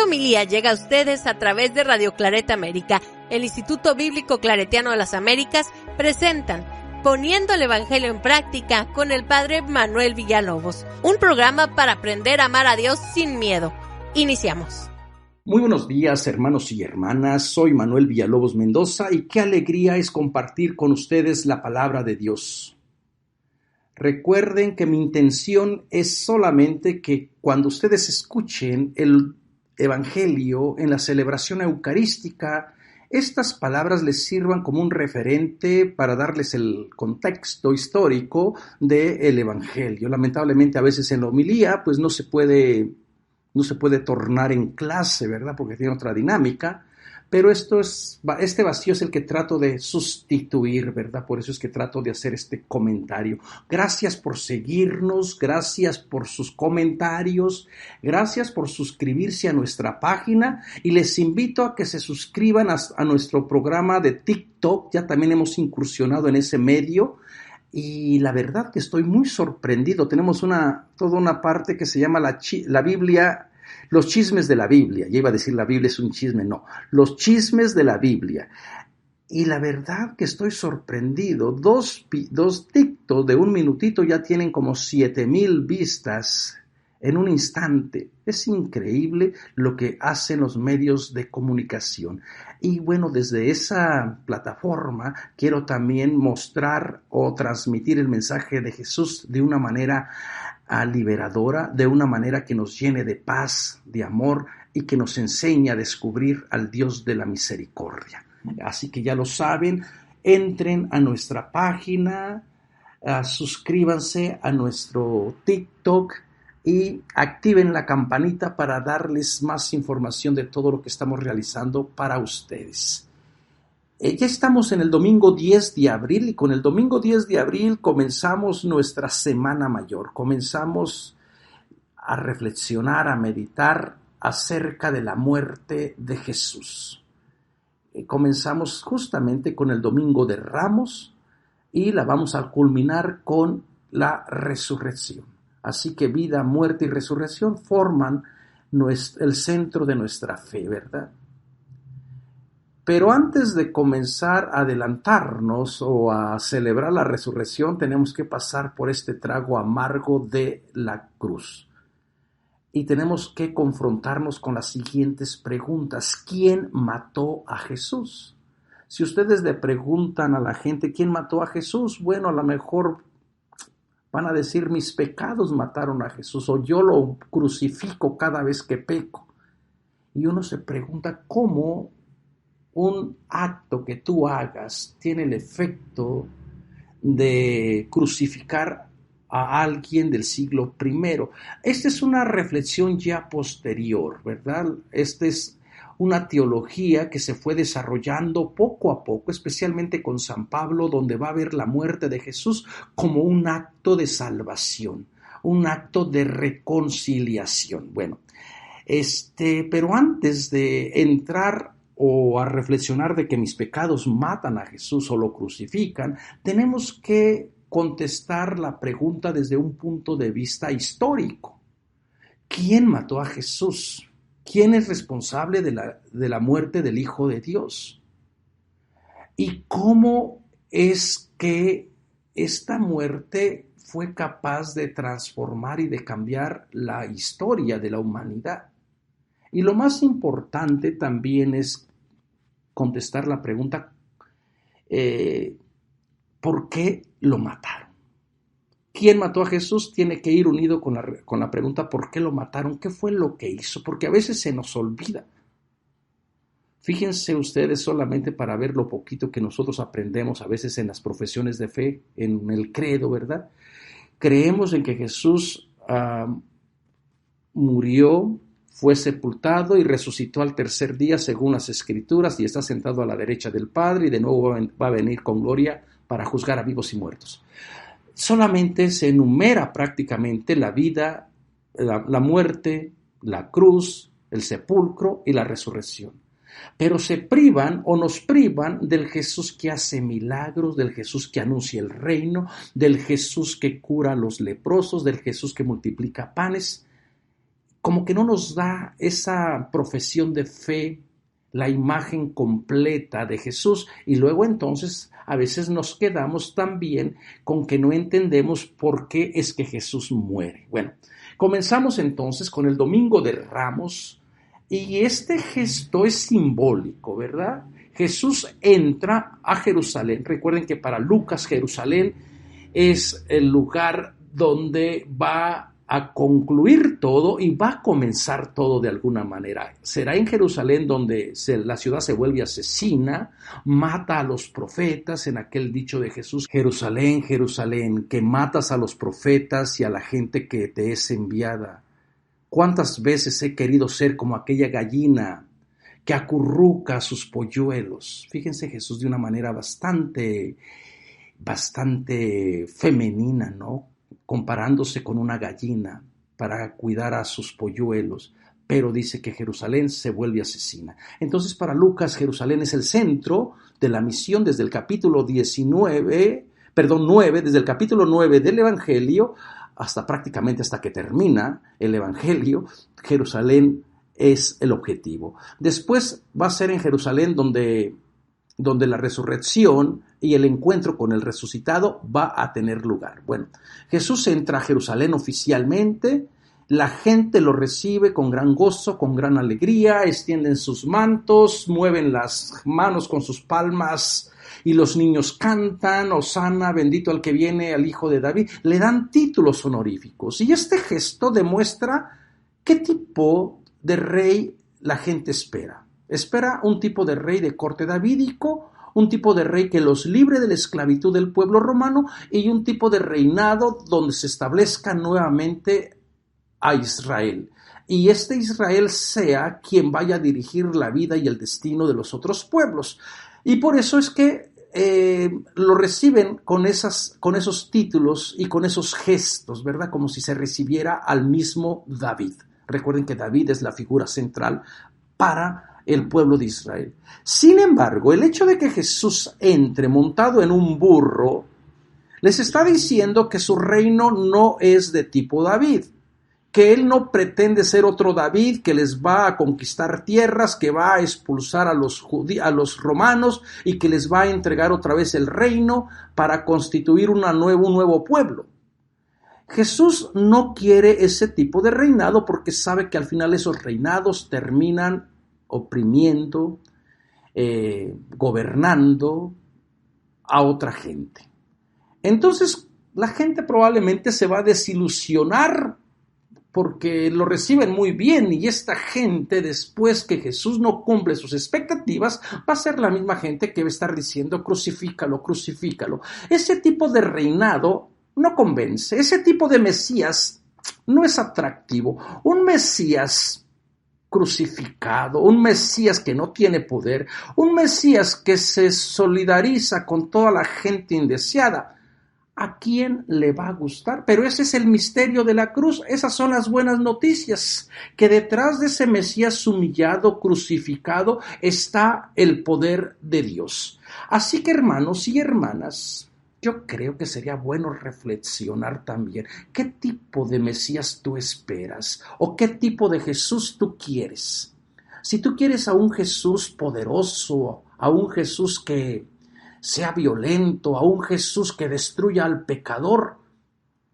homilía llega a ustedes a través de Radio Claret América. El Instituto Bíblico Claretiano de las Américas presentan Poniendo el Evangelio en Práctica con el Padre Manuel Villalobos, un programa para aprender a amar a Dios sin miedo. Iniciamos. Muy buenos días, hermanos y hermanas. Soy Manuel Villalobos Mendoza y qué alegría es compartir con ustedes la palabra de Dios. Recuerden que mi intención es solamente que cuando ustedes escuchen el Evangelio en la celebración eucarística, estas palabras les sirvan como un referente para darles el contexto histórico del Evangelio. Lamentablemente a veces en la homilía pues no se puede tornar en clase, ¿verdad? Porque tiene otra dinámica, pero este vacío es el que trato de sustituir, ¿verdad? Por eso es que trato de hacer este comentario. Gracias por seguirnos, gracias por sus comentarios, gracias por suscribirse a nuestra página y les invito a que se suscriban a nuestro programa de TikTok. Ya también hemos incursionado en ese medio. Y la verdad que estoy muy sorprendido. Tenemos toda una parte que se llama la Biblia, los chismes de la Biblia. Ya iba a decir la Biblia es un chisme, no. Los chismes de la Biblia. Y la verdad que estoy sorprendido. Dos TikTok de 1 minutito ya tienen como 7,000 vistas en un instante. Es increíble lo que hacen los medios de comunicación. Y bueno, desde esa plataforma quiero también mostrar o transmitir el mensaje de Jesús de una manera liberadora, de una manera que nos llene de paz, de amor y que nos enseñe a descubrir al Dios de la misericordia. Así que ya lo saben, entren a nuestra página, suscríbanse a nuestro TikTok y activen la campanita para darles más información de todo lo que estamos realizando para ustedes. Ya estamos en el domingo 10 de abril y con el domingo 10 de abril comenzamos nuestra Semana Mayor. Comenzamos a reflexionar, a meditar acerca de la muerte de Jesús. Comenzamos justamente con el Domingo de Ramos y la vamos a culminar con la resurrección. Así que vida, muerte y resurrección forman el centro de nuestra fe, ¿verdad? Pero antes de comenzar a adelantarnos o a celebrar la resurrección, tenemos que pasar por este trago amargo de la cruz. Y tenemos que confrontarnos con las siguientes preguntas. ¿Quién mató a Jesús? Si ustedes le preguntan a la gente, ¿quién mató a Jesús? Bueno, a lo mejor van a decir, mis pecados mataron a Jesús, o yo lo crucifico cada vez que peco. Y uno se pregunta, ¿cómo un acto que tú hagas tiene el efecto de crucificar a alguien del siglo I? Esta es una reflexión ya posterior, ¿verdad? Esta es una teología que se fue desarrollando poco a poco, especialmente con San Pablo, donde va a ver la muerte de Jesús como un acto de salvación, un acto de reconciliación. Bueno, pero antes de entrar o a reflexionar de que mis pecados matan a Jesús o lo crucifican, tenemos que contestar la pregunta desde un punto de vista histórico. ¿Quién mató a Jesús? ¿Quién es responsable de la muerte del Hijo de Dios? ¿Y cómo es que esta muerte fue capaz de transformar y de cambiar la historia de la humanidad? Y lo más importante también es contestar la pregunta, ¿por qué lo mataron? ¿Quién mató a Jesús? Tiene que ir unido con la pregunta, ¿por qué lo mataron? ¿Qué fue lo que hizo? Porque a veces se nos olvida. Fíjense ustedes solamente para ver lo poquito que nosotros aprendemos a veces en las profesiones de fe, en el credo, ¿verdad? Creemos en que Jesús murió, fue sepultado y resucitó al tercer día según las Escrituras y está sentado a la derecha del Padre y de nuevo va a venir con gloria para juzgar a vivos y muertos. Solamente se enumera prácticamente la vida, la muerte, la cruz, el sepulcro y la resurrección. Pero se privan o nos privan del Jesús que hace milagros, del Jesús que anuncia el reino, del Jesús que cura a los leprosos, del Jesús que multiplica panes. como que no nos da esa profesión de fe, la imagen completa de Jesús, y luego entonces a veces nos quedamos también con que no entendemos por qué es que Jesús muere. Bueno, comenzamos entonces con el Domingo de Ramos, y este gesto es simbólico, ¿verdad? Jesús entra a Jerusalén. Recuerden que para Lucas Jerusalén es el lugar donde va a concluir todo y va a comenzar todo de alguna manera. Será en Jerusalén donde la ciudad se vuelve asesina, mata a los profetas, en aquel dicho de Jesús: Jerusalén, Jerusalén, que matas a los profetas y a la gente que te es enviada. ¿Cuántas veces he querido ser como aquella gallina que acurruca a sus polluelos? Fíjense Jesús de una manera bastante femenina, ¿no? Comparándose con una gallina para cuidar a sus polluelos, pero dice que Jerusalén se vuelve asesina. Entonces para Lucas, Jerusalén es el centro de la misión desde el capítulo 9, desde el capítulo 9 del Evangelio prácticamente hasta que termina el Evangelio. Jerusalén es el objetivo. Después va a ser en Jerusalén donde la resurrección y el encuentro con el resucitado va a tener lugar. Bueno, Jesús entra a Jerusalén oficialmente, la gente lo recibe con gran gozo, con gran alegría, extienden sus mantos, mueven las manos con sus palmas y los niños cantan: Hosana, bendito el que viene, al Hijo de David. Le dan títulos honoríficos, y este gesto demuestra qué tipo de rey la gente espera. Espera un tipo de rey de corte davídico, un tipo de rey que los libre de la esclavitud del pueblo romano, y un tipo de reinado donde se establezca nuevamente a Israel. Y este Israel sea quien vaya a dirigir la vida y el destino de los otros pueblos. Y por eso es que lo reciben con esos títulos y con esos gestos, ¿verdad? Como si se recibiera al mismo David. Recuerden que David es la figura central para el pueblo de Israel. Sin embargo, el hecho de que Jesús entre montado en un burro les está diciendo que su reino no es de tipo David, que él no pretende ser otro David que les va a conquistar tierras, que va a expulsar a los romanos y que les va a entregar otra vez el reino para constituir un nuevo pueblo. Jesús no quiere ese tipo de reinado porque sabe que al final esos reinados terminan oprimiendo, gobernando a otra gente. Entonces la gente probablemente se va a desilusionar porque lo reciben muy bien, y esta gente, después que Jesús no cumple sus expectativas, va a ser la misma gente que va a estar diciendo: crucifícalo, crucifícalo. Ese tipo de reinado no convence, ese tipo de Mesías no es atractivo. Un Mesías crucificado, un Mesías que no tiene poder, un Mesías que se solidariza con toda la gente indeseada, ¿a quién le va a gustar? Pero ese es el misterio de la cruz. Esas son las buenas noticias, que detrás de ese Mesías humillado, crucificado, está el poder de Dios. Así que, hermanos y hermanas, yo creo que sería bueno reflexionar también qué tipo de Mesías tú esperas o qué tipo de Jesús tú quieres. Si tú quieres a un Jesús poderoso, a un Jesús que sea violento, a un Jesús que destruya al pecador,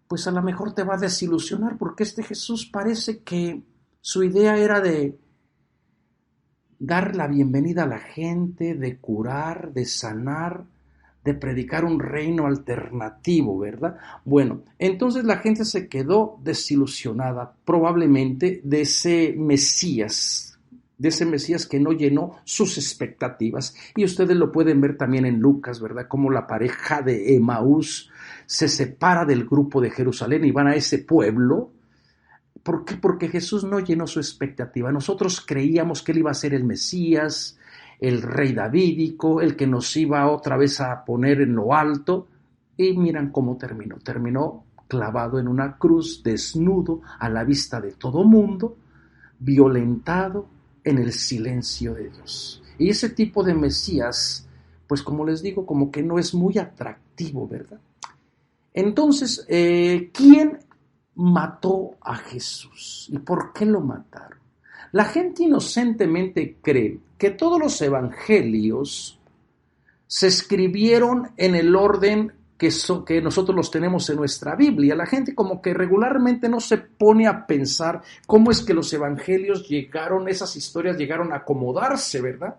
pues a lo mejor te va a desilusionar, porque este Jesús parece que su idea era de dar la bienvenida a la gente, de curar, de sanar, de predicar un reino alternativo, ¿verdad? Bueno, entonces la gente se quedó desilusionada probablemente de ese Mesías que no llenó sus expectativas. Y ustedes lo pueden ver también en Lucas, ¿verdad? Como la pareja de Emaús se separa del grupo de Jerusalén y van a ese pueblo. ¿Por qué? Porque Jesús no llenó su expectativa. Nosotros creíamos que él iba a ser el Mesías, el rey davídico, el que nos iba otra vez a poner en lo alto. Y miran cómo terminó. Terminó clavado en una cruz, desnudo, a la vista de todo mundo, violentado en el silencio de Dios. Y ese tipo de Mesías, pues como les digo, como que no es muy atractivo, ¿verdad? Entonces, ¿quién mató a Jesús. ¿Y por qué lo mataron? La gente inocentemente cree que todos los evangelios se escribieron en el orden que nosotros los tenemos en nuestra Biblia. La gente como que regularmente no se pone a pensar cómo es que los evangelios esas historias llegaron a acomodarse, ¿verdad?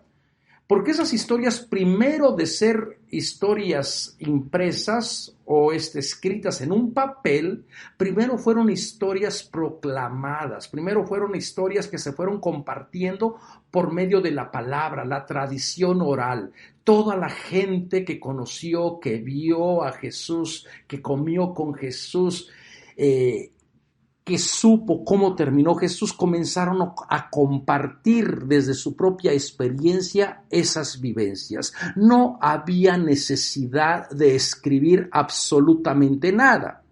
Porque esas historias, primero de ser historias impresas o escritas en un papel, primero fueron historias proclamadas, primero fueron historias que se fueron compartiendo por medio de la palabra, la tradición oral. Toda la gente que conoció, que vio a Jesús, que comió con Jesús, que supo cómo terminó Jesús, comenzaron a compartir desde su propia experiencia esas vivencias. No había necesidad de escribir absolutamente nada.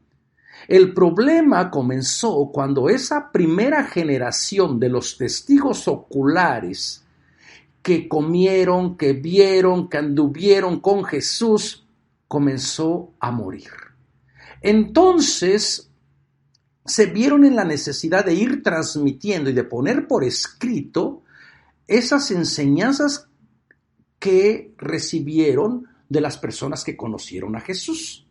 El problema comenzó cuando esa primera generación de los testigos oculares que comieron, que vieron, que anduvieron con Jesús, comenzó a morir. Entonces, se vieron en la necesidad de ir transmitiendo y de poner por escrito esas enseñanzas que recibieron de las personas que conocieron a Jesús.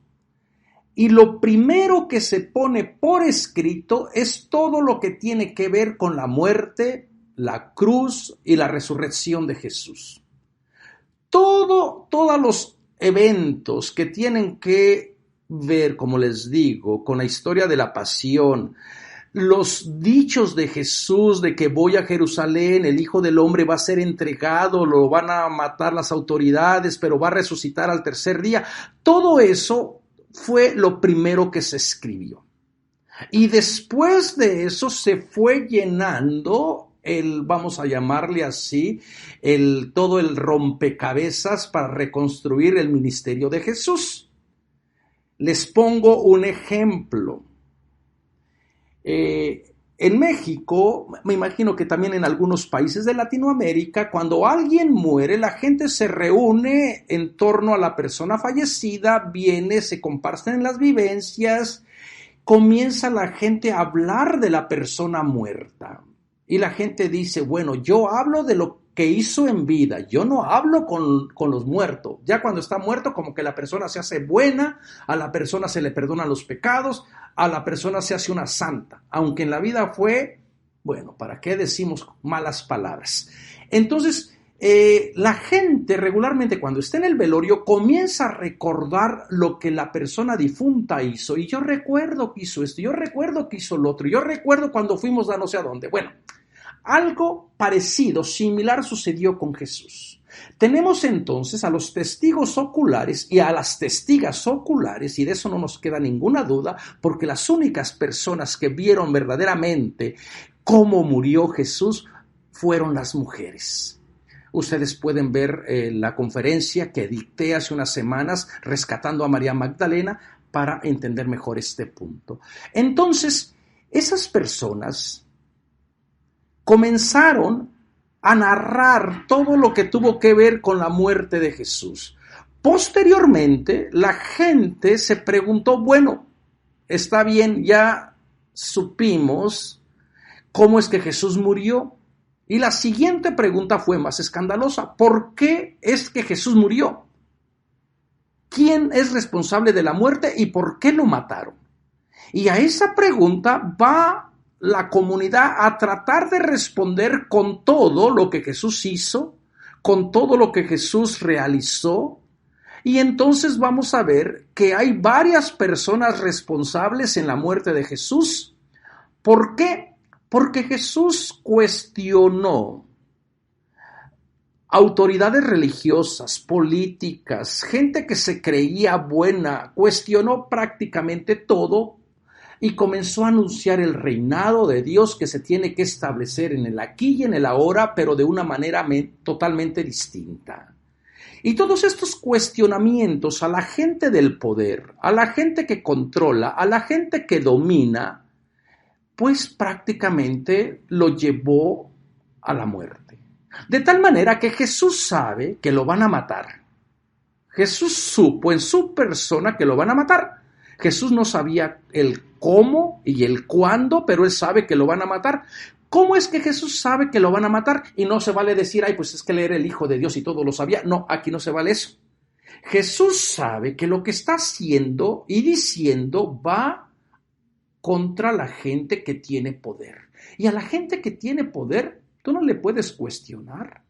Y lo primero que se pone por escrito es todo lo que tiene que ver con la muerte, la cruz y la resurrección de Jesús. Todos los eventos que tienen que ver, como les digo, con la historia de la pasión, los dichos de Jesús de que voy a Jerusalén, el Hijo del Hombre va a ser entregado, lo van a matar las autoridades, pero va a resucitar al tercer día. Todo eso fue lo primero que se escribió. Y después de eso se fue llenando vamos a llamarle así, todo el rompecabezas para reconstruir el ministerio de Jesús. Les pongo un ejemplo. En México, me imagino que también en algunos países de Latinoamérica, cuando alguien muere, la gente se reúne en torno a la persona fallecida, se comparten las vivencias, comienza la gente a hablar de la persona muerta. Y la gente dice, bueno, yo hablo de lo que hizo en vida, yo no hablo con los muertos. Ya cuando está muerto, como que la persona se hace buena, a la persona se le perdonan los pecados, a la persona se hace una santa, aunque en la vida fue, bueno, ¿para qué decimos malas palabras? Entonces, la gente regularmente cuando está en el velorio comienza a recordar lo que la persona difunta hizo. Y yo recuerdo que hizo esto, yo recuerdo que hizo lo otro, yo recuerdo cuando fuimos a no sé a dónde. Bueno, algo parecido, similar sucedió con Jesús. Tenemos entonces a los testigos oculares y a las testigas oculares, y de eso no nos queda ninguna duda, porque las únicas personas que vieron verdaderamente cómo murió Jesús fueron las mujeres. Ustedes pueden ver la conferencia que dicté hace unas semanas, rescatando a María Magdalena, para entender mejor este punto. Entonces, esas personas comenzaron a narrar todo lo que tuvo que ver con la muerte de Jesús. Posteriormente, la gente se preguntó, bueno, está bien, ya supimos cómo es que Jesús murió. Y la siguiente pregunta fue más escandalosa. ¿Por qué es que Jesús murió? ¿Quién es responsable de la muerte y por qué lo mataron? Y a esa pregunta va la comunidad a tratar de responder con todo lo que Jesús hizo, con todo lo que Jesús realizó. Y entonces vamos a ver que hay varias personas responsables en la muerte de Jesús. ¿Por qué? Porque Jesús cuestionó autoridades religiosas, políticas, gente que se creía buena, cuestionó prácticamente todo y comenzó a anunciar el reinado de Dios que se tiene que establecer en el aquí y en el ahora, pero de una manera totalmente distinta. Y todos estos cuestionamientos a la gente del poder, a la gente que controla, a la gente que domina, pues prácticamente lo llevó a la muerte. De tal manera que Jesús sabe que lo van a matar. Jesús supo en su persona que lo van a matar. Jesús no sabía el cómo y el cuándo, pero él sabe que lo van a matar. ¿Cómo es que Jesús sabe que lo van a matar? Y no se vale decir, ay, pues es que él era el Hijo de Dios y todo lo sabía. No, aquí no se vale eso. Jesús sabe que lo que está haciendo y diciendo va contra la gente que tiene poder. Y a la gente que tiene poder, tú no le puedes cuestionar.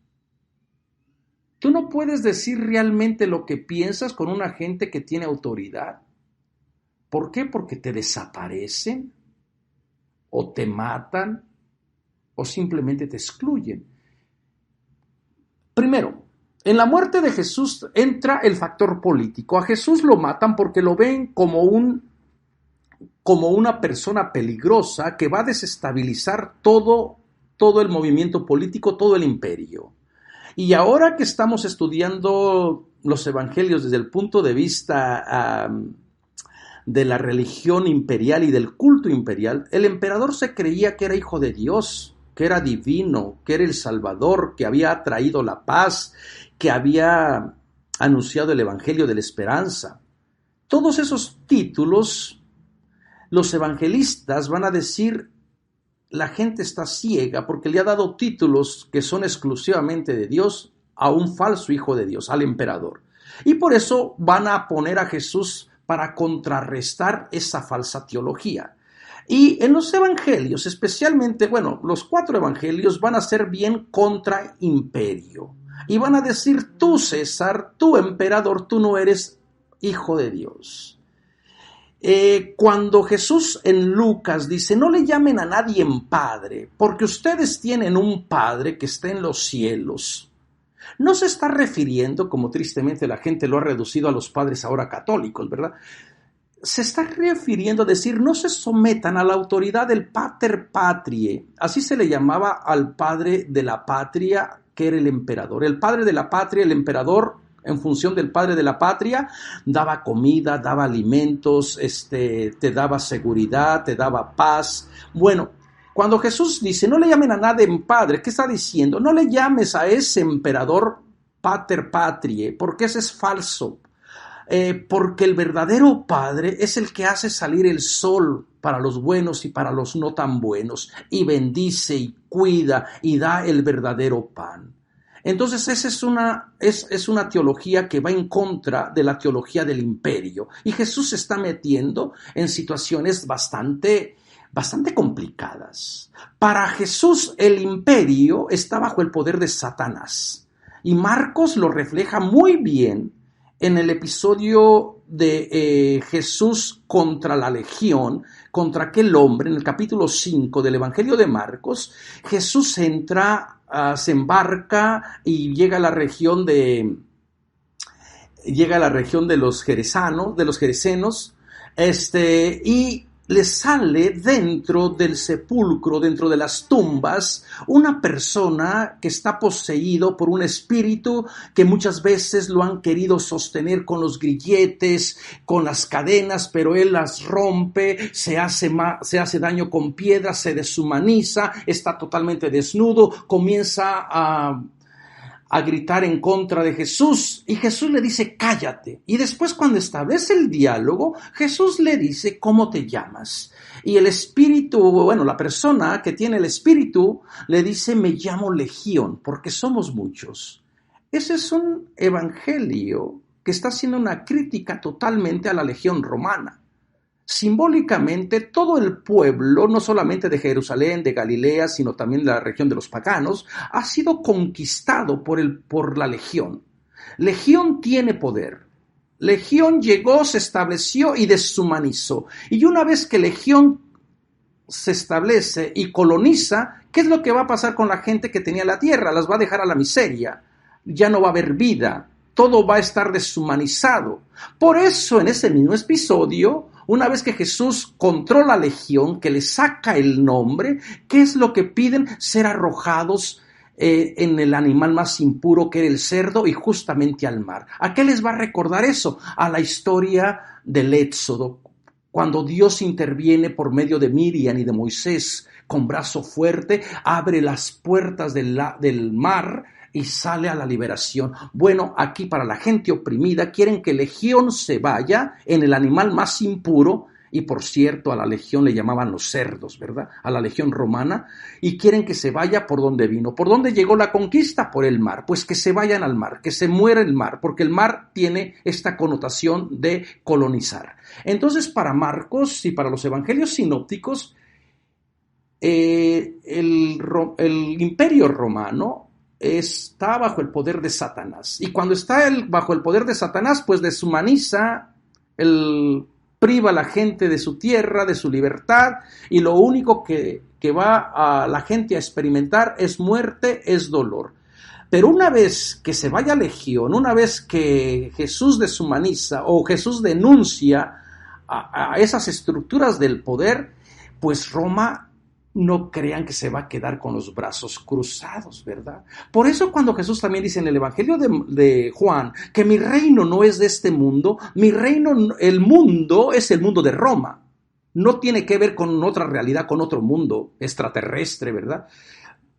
Tú no puedes decir realmente lo que piensas con una gente que tiene autoridad. ¿Por qué? Porque te desaparecen, o te matan, o simplemente te excluyen. Primero, en la muerte de Jesús entra el factor político. A Jesús lo matan porque lo ven como una persona peligrosa que va a desestabilizar todo el movimiento político, todo el imperio. Y ahora que estamos estudiando los evangelios desde el punto de vista de la religión imperial y del culto imperial, el emperador se creía que era hijo de Dios, que era divino, que era el Salvador, que había traído la paz, que había anunciado el evangelio de la esperanza. Todos esos títulos, los evangelistas van a decir, la gente está ciega porque le ha dado títulos que son exclusivamente de Dios a un falso hijo de Dios, al emperador. Y por eso van a poner a Jesús para contrarrestar esa falsa teología. Y en los evangelios, especialmente, los 4 evangelios van a ser bien contra imperio. Y van a decir, tú César, tú emperador, tú no eres hijo de Dios. Cuando Jesús en Lucas dice, no le llamen a nadie en Padre, porque ustedes tienen un Padre que está en los cielos, no se está refiriendo, como tristemente la gente lo ha reducido a los padres ahora católicos, ¿verdad? Se está refiriendo a decir, no se sometan a la autoridad del Pater Patriae, así se le llamaba al padre de la patria, que era el emperador. El padre de la patria, el emperador, en función del padre de la patria, daba comida, daba alimentos, te daba seguridad, te daba paz. Bueno, cuando Jesús dice, no le llamen a nadie en Padre, ¿qué está diciendo? No le llames a ese emperador Pater Patriae, porque ese es falso. Porque el verdadero Padre es el que hace salir el sol para los buenos y para los no tan buenos, y bendice y cuida y da el verdadero pan. Entonces esa es una teología que va en contra de la teología del imperio, y Jesús se está metiendo en situaciones bastante complicadas. Para Jesús el imperio está bajo el poder de Satanás, y Marcos lo refleja muy bien en el episodio de Jesús contra la legión, contra aquel hombre, en el capítulo 5 del Evangelio de Marcos. Jesús entra, se embarca y llega a la región de los geresenos, y le sale dentro del sepulcro, dentro de las tumbas, una persona que está poseído por un espíritu que muchas veces lo han querido sostener con los grilletes, con las cadenas, pero él las rompe, se hace daño con piedras, se deshumaniza, está totalmente desnudo, comienza a gritar en contra de Jesús, y Jesús le dice, cállate. Y después, cuando establece el diálogo, Jesús le dice, ¿cómo te llamas? Y el espíritu, la persona que tiene el espíritu le dice, me llamo Legión, porque somos muchos. Ese es un evangelio que está haciendo una crítica totalmente a la legión romana. Simbólicamente, todo el pueblo, no solamente de Jerusalén, de Galilea, sino también de la región de los paganos, ha sido conquistado por la legión. Legión tiene poder. Legión llegó, se estableció y deshumanizó. Y una vez que Legión se establece y coloniza, ¿qué es lo que va a pasar con la gente que tenía la tierra? Las va a dejar a la miseria. Ya no va a haber vida. Todo va a estar deshumanizado. Por eso, en ese mismo episodio, una vez que Jesús controla a Legión, que le saca el nombre, ¿qué es lo que piden? Ser arrojados en el animal más impuro, que era el cerdo, y justamente al mar. ¿A qué les va a recordar eso? A la historia del Éxodo, cuando Dios interviene por medio de Miriam y de Moisés con brazo fuerte, abre las puertas del mar y sale a la liberación. Bueno, aquí para la gente oprimida quieren que Legión se vaya en el animal más impuro Y por cierto, a la legión le llamaban los cerdos, ¿verdad? A la legión romana, y quieren que se vaya por donde vino. ¿Por dónde llegó la conquista? Por el mar. Pues que se vayan al mar, que se muera el mar, porque el mar tiene esta connotación de colonizar. Entonces, para Marcos y para los evangelios sinópticos, el imperio romano está bajo el poder de Satanás. Y cuando está bajo el poder de Satanás, pues deshumaniza, priva a la gente de su tierra, de su libertad, y lo único que va a la gente a experimentar es muerte, es dolor. Pero una vez que se vaya legión, una vez que Jesús deshumaniza o Jesús denuncia a esas estructuras del poder, pues Roma, no crean que se va a quedar con los brazos cruzados, ¿verdad? Por eso cuando Jesús también dice en el Evangelio de Juan que mi reino no es de este mundo, el mundo es el mundo de Roma. No tiene que ver con otra realidad, con otro mundo extraterrestre, ¿verdad?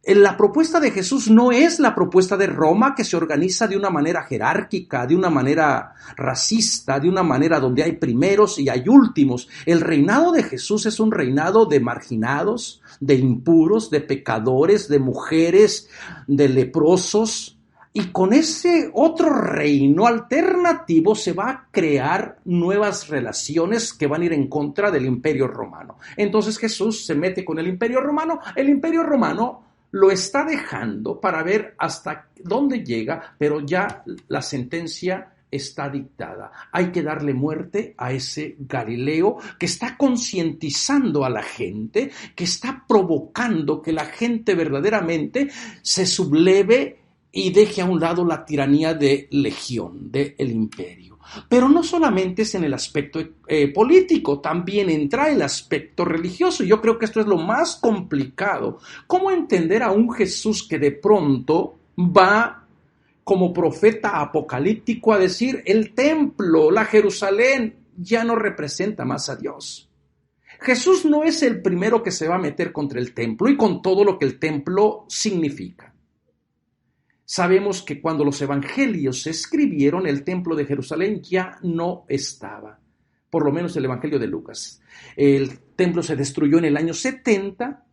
La propuesta de Jesús no es la propuesta de Roma, que se organiza de una manera jerárquica, de una manera racista, de una manera donde hay primeros y hay últimos. El reinado de Jesús es un reinado de marginados, de impuros, de pecadores, de mujeres, de leprosos. Y con ese otro reino alternativo se va a crear nuevas relaciones que van a ir en contra del Imperio Romano. Entonces Jesús se mete con el Imperio Romano. El Imperio Romano lo está dejando para ver hasta dónde llega, pero ya la sentencia está dictada. Hay que darle muerte a ese Galileo que está concientizando a la gente, que está provocando que la gente verdaderamente se subleve y deje a un lado la tiranía de legión, del imperio. Pero no solamente es en el aspecto político, también entra el aspecto religioso. Yo creo que esto es lo más complicado. ¿Cómo entender a un Jesús que de pronto va como profeta apocalíptico a decir el templo, la Jerusalén, ya no representa más a Dios? Jesús no es el primero que se va a meter contra el templo y con todo lo que el templo significa. Sabemos que cuando los evangelios se escribieron, el templo de Jerusalén ya no estaba, por lo menos el evangelio de Lucas. El templo se destruyó en el año 70,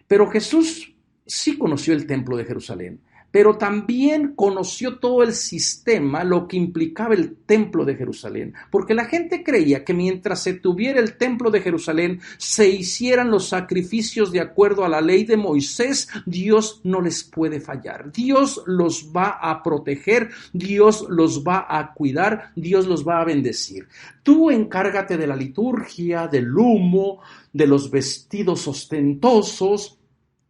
pero Jesús sí conoció el templo de Jerusalén, pero también conoció todo el sistema, lo que implicaba el templo de Jerusalén, porque la gente creía que mientras se tuviera el templo de Jerusalén, se hicieran los sacrificios de acuerdo a la ley de Moisés, Dios no les puede fallar, Dios los va a proteger, Dios los va a cuidar, Dios los va a bendecir. Tú encárgate de la liturgia, del humo, de los vestidos ostentosos,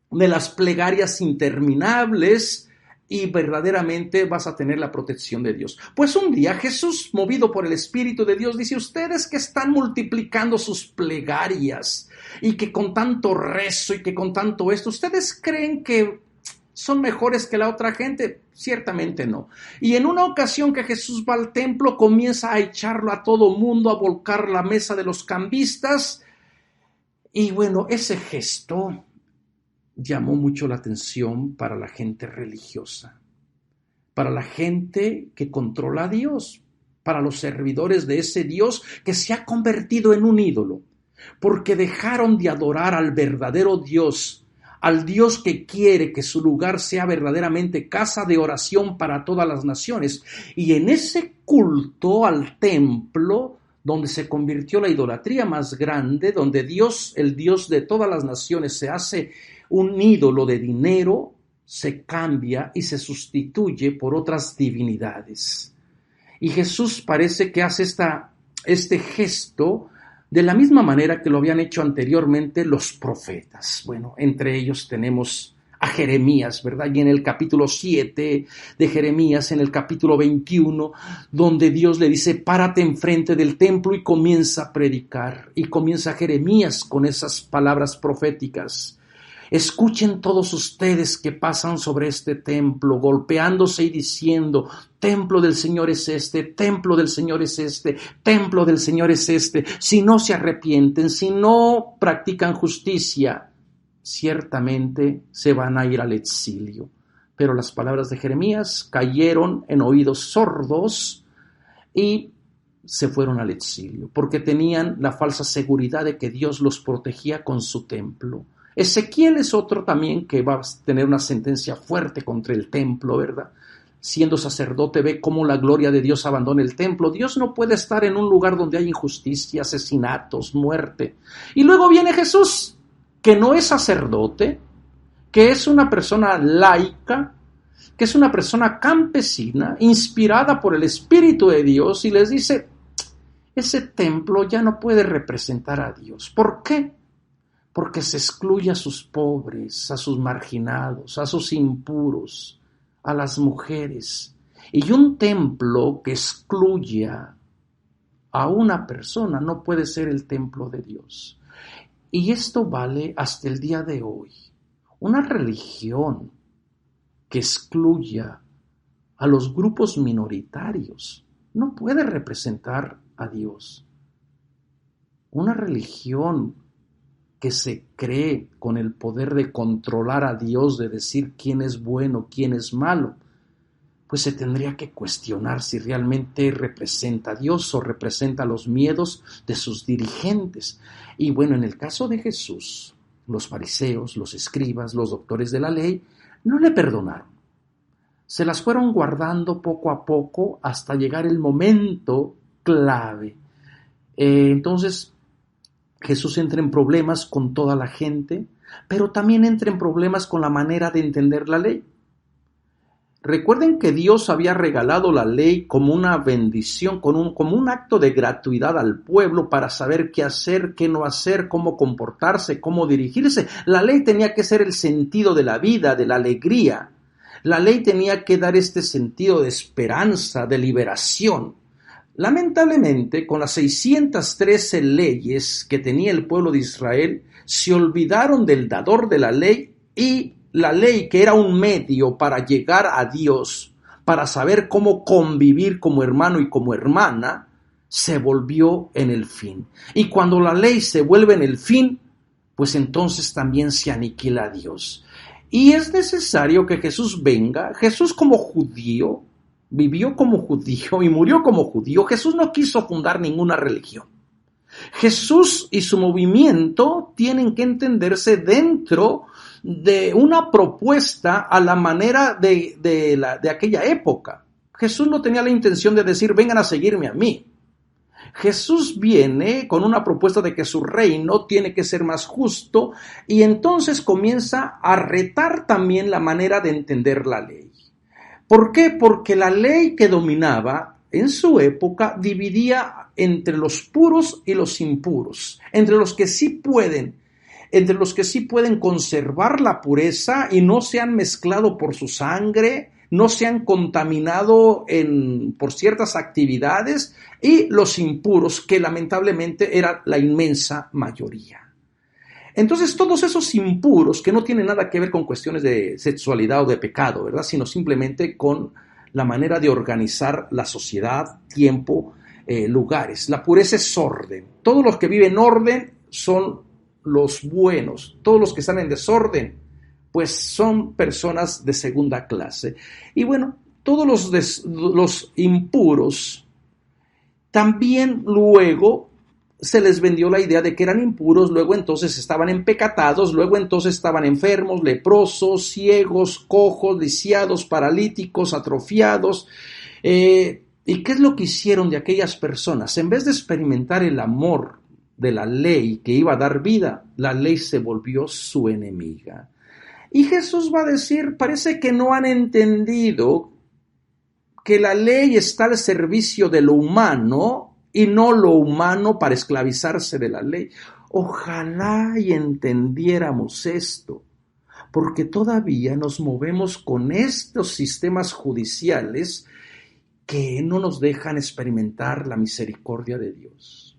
de las plegarias interminables, y verdaderamente vas a tener la protección de Dios. Pues un día Jesús, movido por el Espíritu de Dios, dice: ustedes que están multiplicando sus plegarias y que con tanto rezo y que con tanto esto, ¿ustedes creen que son mejores que la otra gente? Ciertamente no. Y en una ocasión que Jesús va al templo, comienza a echarlo a todo mundo, a volcar la mesa de los cambistas. Y bueno, ese gesto llamó mucho la atención para la gente religiosa, para la gente que controla a Dios, para los servidores de ese Dios que se ha convertido en un ídolo, porque dejaron de adorar al verdadero Dios, al Dios que quiere que su lugar sea verdaderamente casa de oración para todas las naciones. Y en ese culto al templo, donde se convirtió la idolatría más grande, donde Dios, el Dios de todas las naciones, se hace un ídolo de dinero, se cambia y se sustituye por otras divinidades. Y Jesús parece que hace este gesto de la misma manera que lo habían hecho anteriormente los profetas. Bueno, entre ellos tenemos a Jeremías, ¿verdad? Y en el capítulo 7 de Jeremías, en el capítulo 21, donde Dios le dice: párate enfrente del templo, y comienza a predicar. Y comienza Jeremías con esas palabras proféticas: escuchen todos ustedes que pasan sobre este templo, golpeándose y diciendo: templo del Señor es este, templo del Señor es este, templo del Señor es este. Si no se arrepienten, si no practican justicia, ciertamente se van a ir al exilio. Pero las palabras de Jeremías cayeron en oídos sordos y se fueron al exilio, porque tenían la falsa seguridad de que Dios los protegía con su templo. Ezequiel es otro también que va a tener una sentencia fuerte contra el templo, ¿verdad? Siendo sacerdote, ve cómo la gloria de Dios abandona el templo. Dios no puede estar en un lugar donde hay injusticia, asesinatos, muerte. Y luego viene Jesús, que no es sacerdote, que es una persona laica, que es una persona campesina, inspirada por el Espíritu de Dios, y les dice, ese templo ya no puede representar a Dios. ¿Por qué? Porque se excluye a sus pobres, a sus marginados, a sus impuros, a las mujeres. Y un templo que excluya a una persona no puede ser el templo de Dios. Y esto vale hasta el día de hoy. Una religión que excluya a los grupos minoritarios no puede representar a Dios. Una religión que se cree con el poder de controlar a Dios, de decir quién es bueno, quién es malo, pues se tendría que cuestionar si realmente representa a Dios o representa los miedos de sus dirigentes. Y bueno, en el caso de Jesús, los fariseos, los escribas, los doctores de la ley, no le perdonaron. Se las fueron guardando poco a poco hasta llegar el momento clave. Entonces, Jesús entra en problemas con toda la gente, pero también entra en problemas con la manera de entender la ley. Recuerden que Dios había regalado la ley como una bendición, como un acto de gratuidad al pueblo para saber qué hacer, qué no hacer, cómo comportarse, cómo dirigirse. La ley tenía que ser el sentido de la vida, de la alegría. La ley tenía que dar este sentido de esperanza, de liberación. Lamentablemente, con las 613 leyes que tenía el pueblo de Israel, se olvidaron del dador de la ley, y la ley, que era un medio para llegar a Dios, para saber cómo convivir como hermano y como hermana, se volvió en el fin. Y cuando la ley se vuelve en el fin, pues entonces también se aniquila a Dios. Y es necesario que Jesús venga. Jesús, como judío, vivió como judío y murió como judío. Jesús no quiso fundar ninguna religión. Jesús y su movimiento tienen que entenderse dentro de una propuesta a la manera de aquella época. Jesús no tenía la intención de decir, vengan a seguirme a mí. Jesús viene con una propuesta de que su reino tiene que ser más justo, y entonces comienza a retar también la manera de entender la ley. ¿Por qué? Porque la ley que dominaba en su época dividía entre los puros y los impuros, entre los que sí pueden conservar la pureza y no se han mezclado por su sangre, no se han contaminado por ciertas actividades, y los impuros, que lamentablemente era la inmensa mayoría. Entonces, todos esos impuros, que no tienen nada que ver con cuestiones de sexualidad o de pecado, ¿verdad?, sino simplemente con la manera de organizar la sociedad, tiempo, lugares. La pureza es orden. Todos los que viven en orden son los buenos. Todos los que están en desorden, pues son personas de segunda clase. Y bueno, todos los impuros también luego se les vendió la idea de que eran impuros, luego entonces estaban empecatados, luego entonces estaban enfermos, leprosos, ciegos, cojos, lisiados, paralíticos, atrofiados. ¿Y qué es lo que hicieron de aquellas personas? En vez de experimentar el amor de la ley que iba a dar vida, la ley se volvió su enemiga. Y Jesús va a decir, parece que no han entendido que la ley está al servicio de lo humano y no lo humano para esclavizarse de la ley. Ojalá y entendiéramos esto, porque todavía nos movemos con estos sistemas judiciales que no nos dejan experimentar la misericordia de Dios.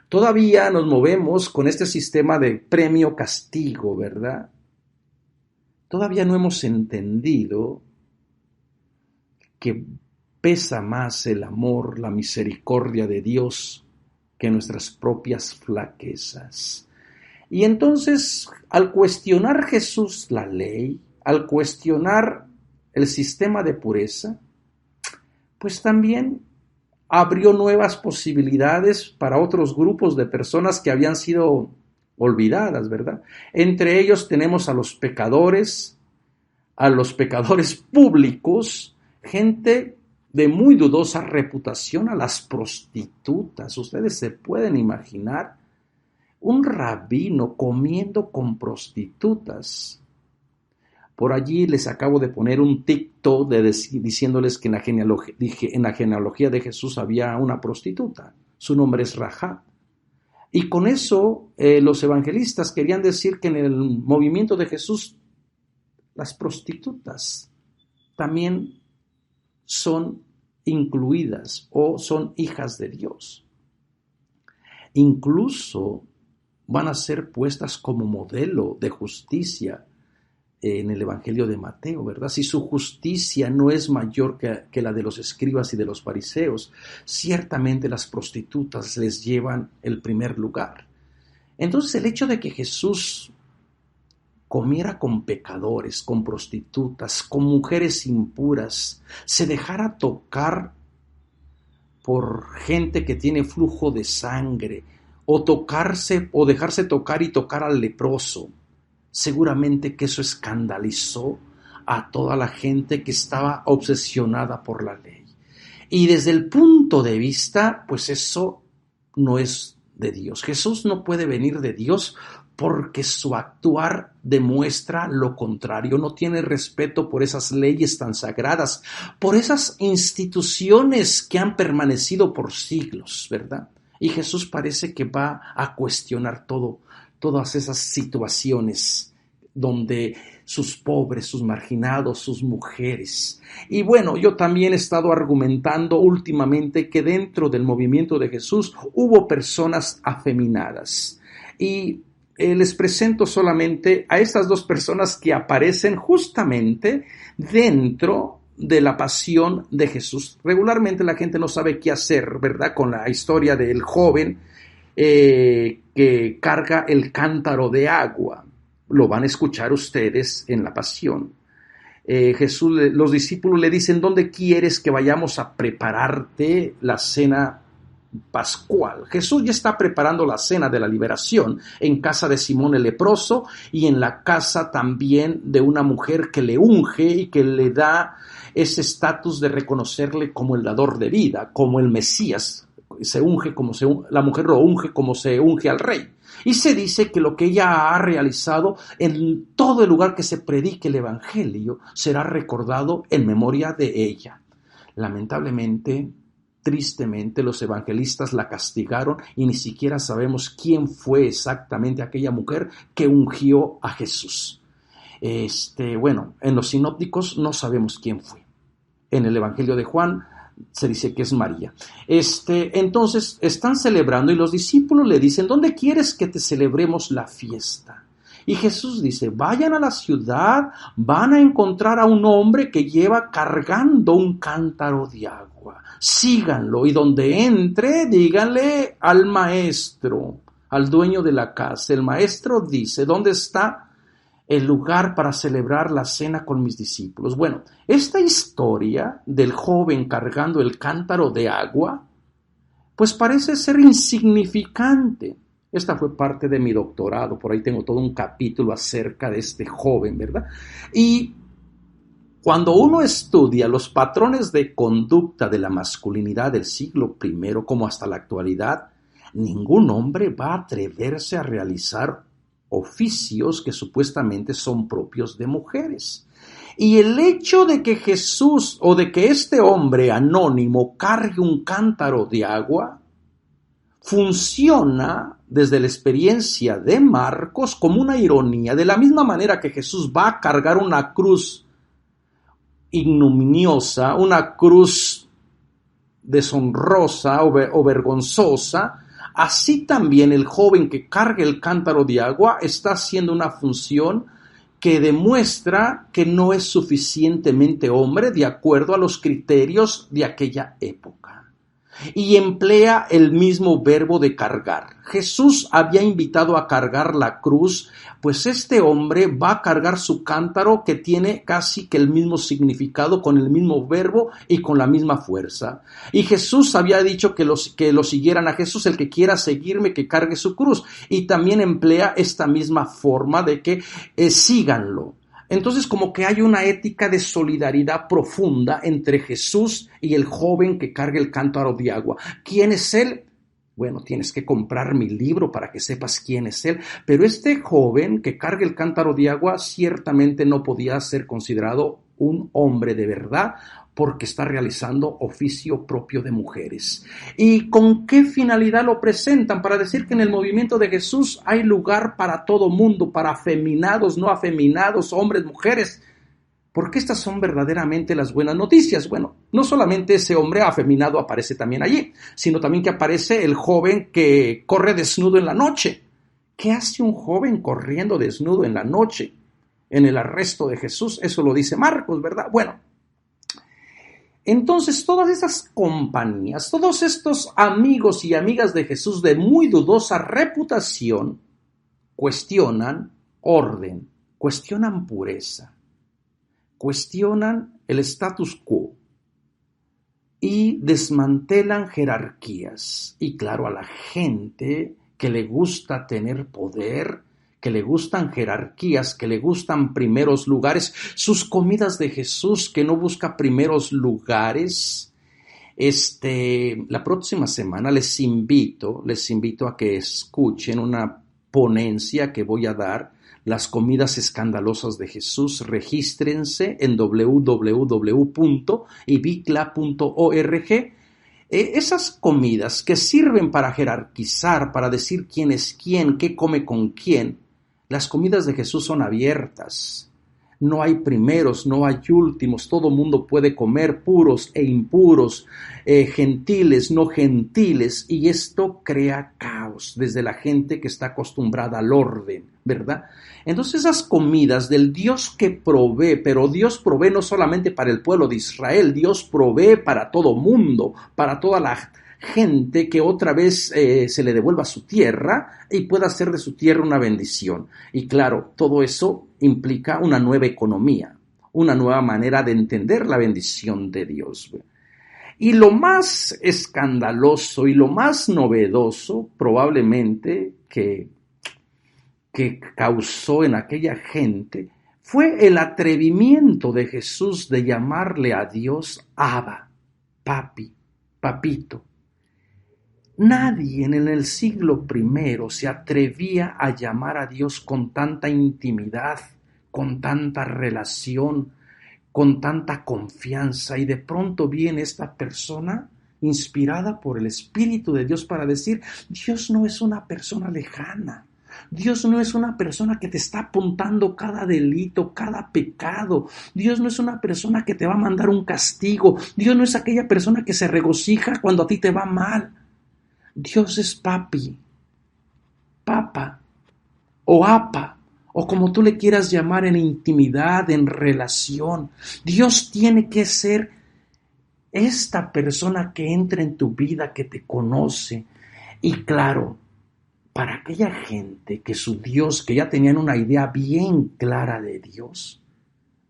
Todavía nos movemos con este sistema de premio-castigo, ¿verdad? Todavía no hemos entendido que pesa más el amor, la misericordia de Dios que nuestras propias flaquezas. Y entonces, al cuestionar Jesús la ley, al cuestionar el sistema de pureza, pues también abrió nuevas posibilidades para otros grupos de personas que habían sido olvidadas, ¿verdad? Entre ellos tenemos a los pecadores públicos, gente de muy dudosa reputación, a las prostitutas. Ustedes se pueden imaginar un rabino comiendo con prostitutas. Por allí les acabo de poner un TikTok diciéndoles que en la genealogía de Jesús había una prostituta. Su nombre es Rahab. Y con eso los evangelistas querían decir que en el movimiento de Jesús las prostitutas también son incluidas o son hijas de Dios. Incluso van a ser puestas como modelo de justicia en el Evangelio de Mateo, ¿verdad? Si su justicia no es mayor que la de los escribas y de los fariseos, ciertamente las prostitutas les llevan el primer lugar. Entonces el hecho de que Jesús comiera con pecadores, con prostitutas, con mujeres impuras, se dejara tocar por gente que tiene flujo de sangre, o dejarse tocar y tocar al leproso, seguramente que eso escandalizó a toda la gente que estaba obsesionada por la ley. Y desde el punto de vista, pues eso no es de Dios. Jesús no puede venir de Dios porque su actuar demuestra lo contrario. No tiene respeto por esas leyes tan sagradas, por esas instituciones que han permanecido por siglos, ¿verdad? Y Jesús parece que va a cuestionar todas esas situaciones donde sus pobres, sus marginados, sus mujeres. Y bueno, yo también he estado argumentando últimamente que dentro del movimiento de Jesús hubo personas afeminadas. Y les presento solamente a estas dos personas que aparecen justamente dentro de la pasión de Jesús. Regularmente la gente no sabe qué hacer, ¿verdad?, con la historia del joven que carga el cántaro de agua. Lo van a escuchar ustedes en la pasión. Los discípulos le dicen: ¿dónde quieres que vayamos a prepararte la cena pascual? Jesús ya está preparando la cena de la liberación en casa de Simón el leproso y en la casa también de una mujer que le unge y que le da ese estatus de reconocerle como el dador de vida, como el Mesías. La mujer lo unge como se unge al rey. Y se dice que lo que ella ha realizado en todo el lugar que se predique el evangelio será recordado en memoria de ella. Lamentablemente, tristemente, los evangelistas la castigaron y ni siquiera sabemos quién fue exactamente aquella mujer que ungió a Jesús. En los sinópticos no sabemos quién fue. En el Evangelio de Juan se dice que es María. Entonces están celebrando y los discípulos le dicen: ¿dónde quieres que te celebremos la fiesta? Y Jesús dice: vayan a la ciudad, van a encontrar a un hombre que lleva cargando un cántaro de agua. Síganlo y donde entre, díganle al maestro, al dueño de la casa. El maestro dice: ¿dónde está el lugar para celebrar la cena con mis discípulos? Bueno, esta historia del joven cargando el cántaro de agua, pues parece ser insignificante. Esta fue parte de mi doctorado, por ahí tengo todo un capítulo acerca de este joven, ¿verdad? Y cuando uno estudia los patrones de conducta de la masculinidad del siglo I como hasta la actualidad, ningún hombre va a atreverse a realizar oficios que supuestamente son propios de mujeres. Y el hecho de que Jesús o de que este hombre anónimo cargue un cántaro de agua funciona desde la experiencia de Marcos como una ironía, de la misma manera que Jesús va a cargar una cruz ignominiosa, una cruz deshonrosa o vergonzosa. Así también el joven que carga el cántaro de agua está haciendo una función que demuestra que no es suficientemente hombre de acuerdo a los criterios de aquella época. y emplea el mismo verbo de cargar. Jesús había invitado a cargar la cruz, pues este hombre va a cargar su cántaro, que tiene casi que el mismo significado, con el mismo verbo y con la misma fuerza. Y Jesús había dicho que lo siguieran a Jesús, el que quiera seguirme, que cargue su cruz. Y también emplea esta misma forma de que síganlo. Entonces, como que hay una ética de solidaridad profunda entre Jesús y el joven que carga el cántaro de agua. ¿Quién es él? Bueno, tienes que comprar mi libro para que sepas quién es él. Pero este joven que carga el cántaro de agua ciertamente no podía ser considerado un hombre de verdad, porque está realizando oficio propio de mujeres. ¿Y con qué finalidad lo presentan? Para decir que en el movimiento de Jesús hay lugar para todo mundo, para afeminados, no afeminados, hombres, mujeres, porque estas son verdaderamente las buenas noticias. Bueno, no solamente ese hombre afeminado aparece también allí, sino también que aparece el joven que corre desnudo en la noche. ¿Qué hace un joven corriendo desnudo en la noche? En el arresto de Jesús, eso lo dice Marcos, ¿verdad? Bueno, entonces todas esas compañías, todos estos amigos y amigas de Jesús de muy dudosa reputación, cuestionan orden, cuestionan pureza, cuestionan el status quo y desmantelan jerarquías. Y claro, a la gente que le gusta tener poder, que le gustan jerarquías, que le gustan primeros lugares, sus comidas de Jesús, que no busca primeros lugares. La próxima semana les invito a que escuchen una ponencia que voy a dar, las comidas escandalosas de Jesús. Regístrense en www.ibicla.org. Esas comidas que sirven para jerarquizar, para decir quién es quién, qué come con quién. Las comidas de Jesús son abiertas. No hay primeros, no hay últimos. Todo mundo puede comer, puros e impuros, gentiles, no gentiles. Y esto crea caos desde la gente que está acostumbrada al orden, ¿verdad? Entonces esas comidas del Dios que provee, pero Dios provee no solamente para el pueblo de Israel, Dios provee para todo mundo, para toda la gente, que otra vez se le devuelva su tierra y pueda hacer de su tierra una bendición. Y claro, todo eso implica una nueva economía, una nueva manera de entender la bendición de Dios. Y lo más escandaloso y lo más novedoso probablemente que causó en aquella gente fue el atrevimiento de Jesús de llamarle a Dios Abba, papi, papito. Nadie en el siglo I se atrevía a llamar a Dios con tanta intimidad, con tanta relación, con tanta confianza, y de pronto viene esta persona inspirada por el Espíritu de Dios para decir: Dios no es una persona lejana. Dios no es una persona que te está apuntando cada delito, cada pecado. Dios no es una persona que te va a mandar un castigo. Dios no es aquella persona que se regocija cuando a ti te va mal. Dios es papi, papa o apa, o como tú le quieras llamar, en intimidad, en relación. Dios tiene que ser esta persona que entra en tu vida, que te conoce. Y claro, para aquella gente que su Dios, que ya tenían una idea bien clara de Dios,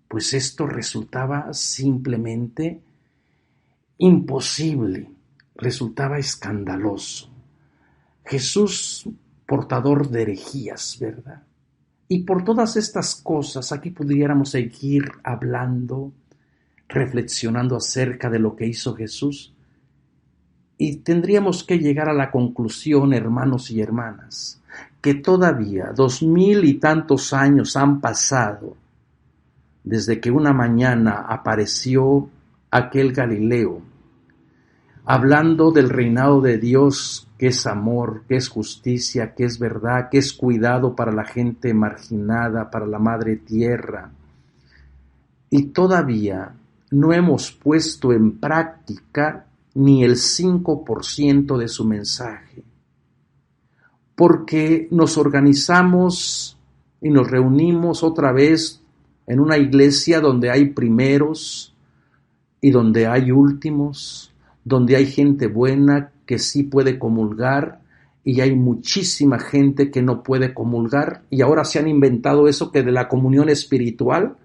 pues esto resultaba simplemente imposible. Resultaba escandaloso. Jesús, portador de herejías, ¿verdad? Y por todas estas cosas, aquí pudiéramos seguir hablando, reflexionando acerca de lo que hizo Jesús, y tendríamos que llegar a la conclusión, hermanos y hermanas, que todavía 2000 y tantos años han pasado desde que una mañana apareció aquel Galileo, hablando del reinado de Dios, que es amor, que es justicia, que es verdad, que es cuidado para la gente marginada, para la madre tierra. Y todavía no hemos puesto en práctica ni el 5% de su mensaje, porque nos organizamos y nos reunimos otra vez en una iglesia donde hay primeros y donde hay últimos, donde hay gente buena que sí puede comulgar y hay muchísima gente que no puede comulgar, y ahora se han inventado eso que de la comunión espiritual.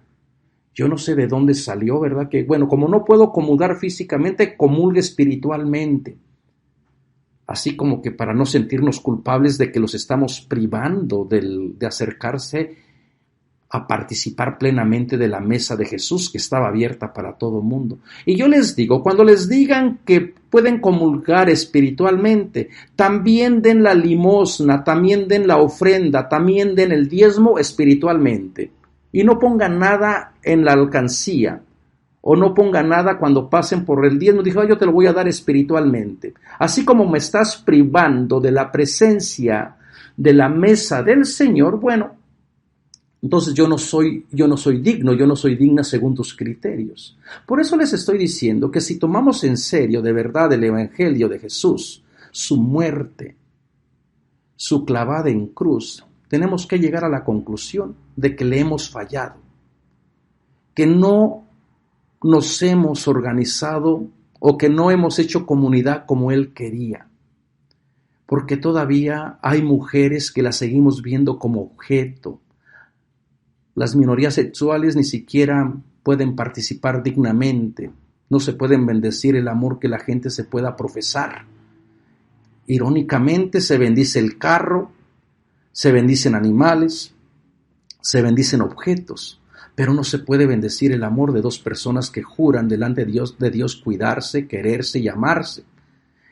Yo no sé de dónde salió, ¿verdad? Que bueno, como no puedo comulgar físicamente, comulgue espiritualmente. Así como que para no sentirnos culpables de que los estamos privando de acercarse a participar plenamente de la mesa de Jesús, que estaba abierta para todo mundo. Y yo les digo, cuando les digan que pueden comulgar espiritualmente, también den la limosna, también den la ofrenda, también den el diezmo espiritualmente. Y no pongan nada en la alcancía, o no pongan nada cuando pasen por el diezmo. Dijo, yo te lo voy a dar espiritualmente. Así como me estás privando de la presencia de la mesa del Señor, bueno, entonces yo no soy digna según tus criterios. Por eso les estoy diciendo que si tomamos en serio de verdad el Evangelio de Jesús, su muerte, su clavada en cruz, tenemos que llegar a la conclusión de que le hemos fallado, que no nos hemos organizado o que no hemos hecho comunidad como Él quería, porque todavía hay mujeres que las seguimos viendo como objeto. Las minorías sexuales ni siquiera pueden participar dignamente, no se pueden bendecir el amor que la gente se pueda profesar. Irónicamente se bendice el carro, se bendicen animales, se bendicen objetos, pero no se puede bendecir el amor de dos personas que juran delante de Dios cuidarse, quererse y amarse.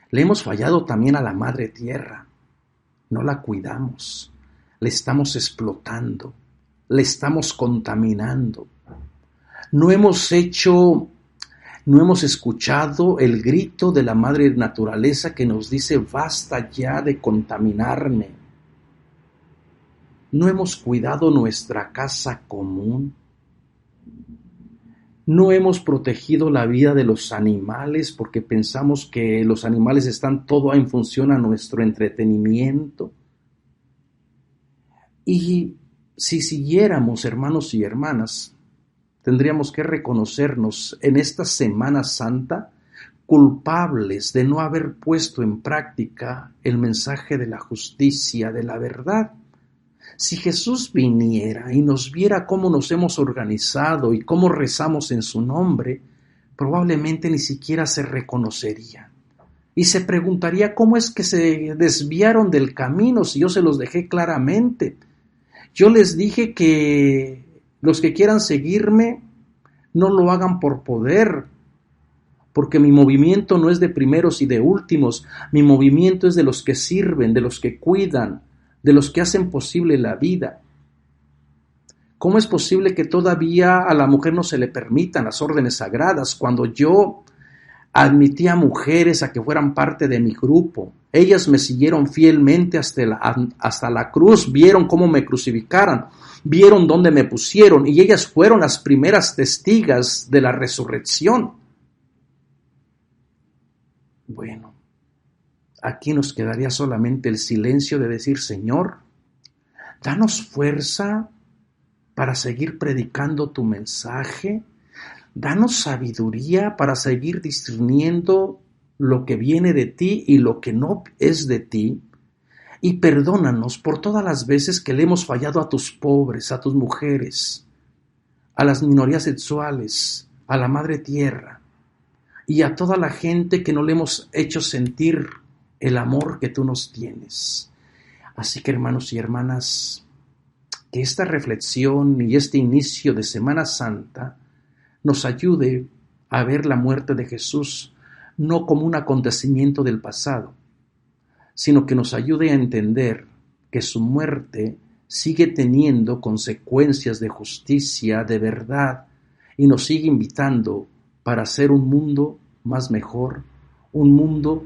Le hemos fallado también a la Madre Tierra, no la cuidamos, le estamos explotando. Le estamos contaminando. No hemos escuchado el grito de la madre naturaleza que nos dice, basta ya de contaminarme. No hemos cuidado nuestra casa común. No hemos protegido la vida de los animales porque pensamos que los animales están todo en función a nuestro entretenimiento. Y si siguiéramos, hermanos y hermanas, tendríamos que reconocernos en esta Semana Santa culpables de no haber puesto en práctica el mensaje de la justicia, de la verdad. Si Jesús viniera y nos viera cómo nos hemos organizado y cómo rezamos en su nombre, probablemente ni siquiera se reconocería. Y se preguntaría cómo es que se desviaron del camino si yo se los dejé claramente. Yo les dije que los que quieran seguirme no lo hagan por poder, porque mi movimiento no es de primeros y de últimos, mi movimiento es de los que sirven, de los que cuidan, de los que hacen posible la vida. ¿Cómo es posible que todavía a la mujer no se le permitan las órdenes sagradas cuando yo admití a mujeres a que fueran parte de mi grupo? Ellas me siguieron fielmente hasta la cruz, vieron cómo me crucificaron, vieron dónde me pusieron y ellas fueron las primeras testigas de la resurrección. Bueno, aquí nos quedaría solamente el silencio de decir, Señor, danos fuerza para seguir predicando tu mensaje, danos sabiduría para seguir discerniendo lo que viene de ti y lo que no es de ti, y perdónanos por todas las veces que le hemos fallado a tus pobres, a tus mujeres, a las minorías sexuales, a la Madre Tierra, y a toda la gente que no le hemos hecho sentir el amor que tú nos tienes. Así que, hermanos y hermanas, que esta reflexión y este inicio de Semana Santa nos ayude a ver la muerte de Jesús no como un acontecimiento del pasado, sino que nos ayude a entender que su muerte sigue teniendo consecuencias de justicia, de verdad, y nos sigue invitando para hacer un mundo más mejor, un mundo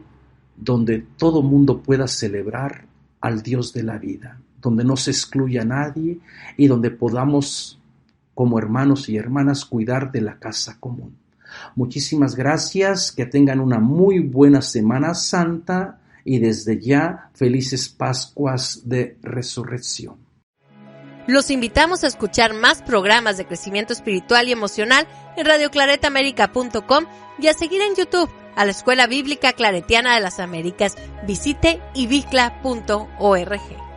donde todo mundo pueda celebrar al Dios de la vida, donde no se excluya a nadie y donde podamos, como hermanos y hermanas, cuidar de la casa común. Muchísimas gracias, que tengan una muy buena Semana Santa y desde ya felices Pascuas de Resurrección. Los invitamos a escuchar más programas de crecimiento espiritual y emocional en radioclaretaamerica.com y a seguir en YouTube a la Escuela Bíblica Claretiana de las Américas. Visite ibicla.org.